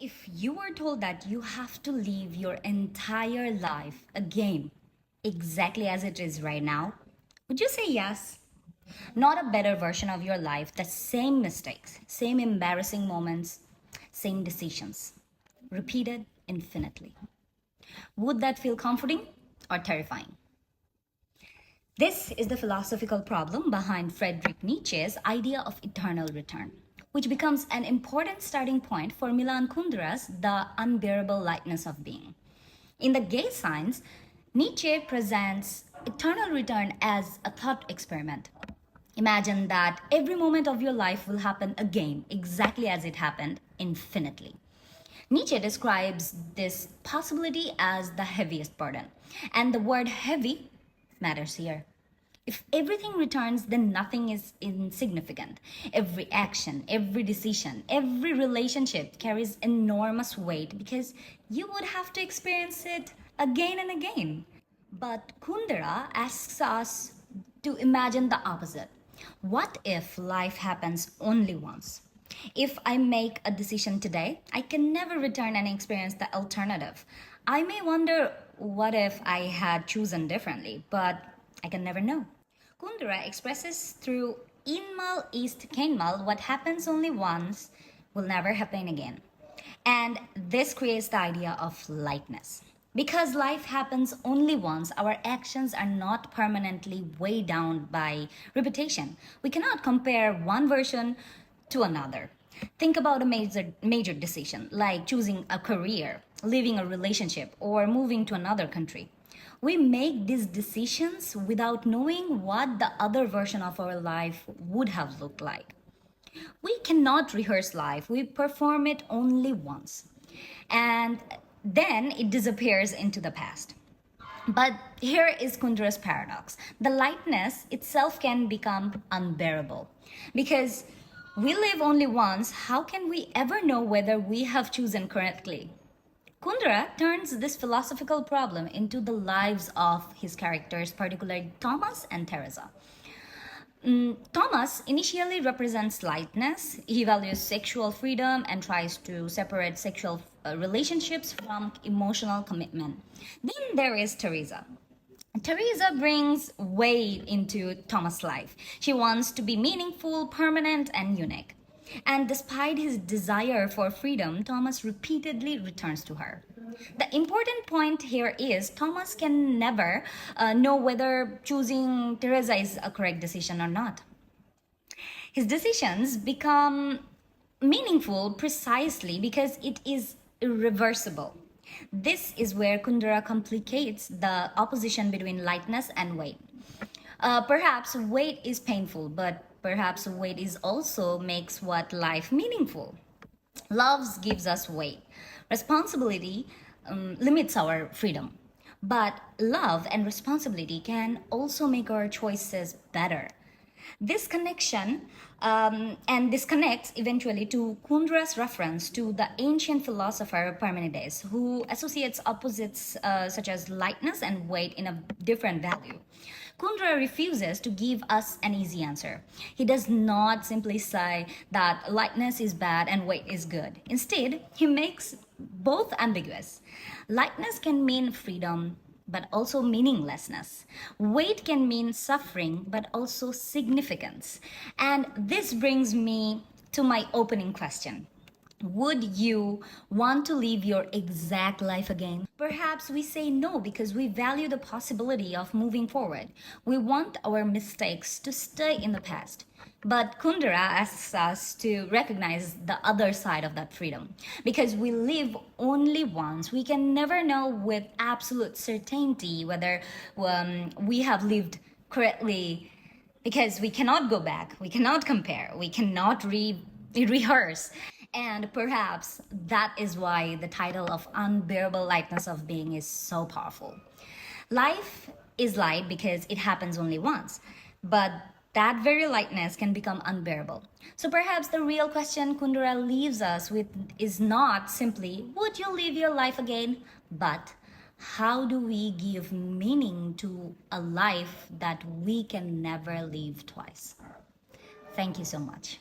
If you were told that you have to live your entire life again, exactly as it is right now, would you say yes? Not a better version of your life, the same mistakes, same embarrassing moments, same decisions, repeated infinitely. Would that feel comforting or terrifying? This is the philosophical problem behind Friedrich Nietzsche's idea of eternal return, which becomes an important starting point for Milan Kundera's The Unbearable Lightness of Being. In the gay science, Nietzsche presents eternal return as a thought experiment. Imagine that every moment of your life will happen again, exactly as it happened, infinitely. Nietzsche describes this possibility as the heaviest burden, and the word heavy matters here. If everything returns, then nothing is insignificant. Every action, every decision, every relationship carries enormous weight because you would have to experience it again and again. But Kundera asks us to imagine the opposite. What if life happens only once? If I make a decision today, I can never return and experience the alternative. I may wonder what if I had chosen differently, but I can never know. Kundera expresses through inmal ist keinmal what happens only once will never happen again. And this creates the idea of lightness. Because life happens only once, our actions are not permanently weighed down by repetition. We cannot compare one version to another. Think about a major decision like choosing a career, leaving a relationship, or moving to another country. We make these decisions without knowing what the other version of our life would have looked like. We cannot rehearse life, we perform it only once. And then it disappears into the past. But here is Kundera's paradox. The lightness itself can become unbearable. Because we live only once, how can we ever know whether we have chosen correctly? Kundera turns this philosophical problem into the lives of his characters, particularly Thomas and Teresa. Thomas initially represents lightness. He values sexual freedom and tries to separate sexual relationships from emotional commitment. Then there is Teresa. Teresa brings weight into Thomas' life. She wants to be meaningful, permanent, and unique. And despite his desire for freedom, Thomas repeatedly returns to her. The important point here is Thomas can never know whether choosing Teresa is a correct decision or not. His decisions become meaningful precisely because it is irreversible. This is where Kundera complicates the opposition between lightness and weight. Perhaps weight is painful, but perhaps weight is also makes what life meaningful. Love gives us weight. Responsibility limits our freedom. But love and responsibility can also make our choices better. This connection and this connects eventually to Kundera's reference to the ancient philosopher Parmenides, who associates opposites such as lightness and weight in a different value. Kundera refuses to give us an easy answer. He does not simply say that lightness is bad and weight is good. Instead, he makes both ambiguous. Lightness can mean freedom, but also meaninglessness. Weight can mean suffering, but also significance. And this brings me to my opening question. Would you want to live your exact life again? Perhaps we say no because we value the possibility of moving forward. We want our mistakes to stay in the past. But Kundera asks us to recognize the other side of that freedom. Because we live only once, we can never know with absolute certainty whether we have lived correctly, because we cannot go back, we cannot compare, we cannot rehearse. And perhaps that is why the title of Unbearable Lightness of Being is so powerful. Life is light because it happens only once, but that very lightness can become unbearable. So perhaps the real question Kundera leaves us with is not simply, would you live your life again? But how do we give meaning to a life that we can never live twice? Thank you so much.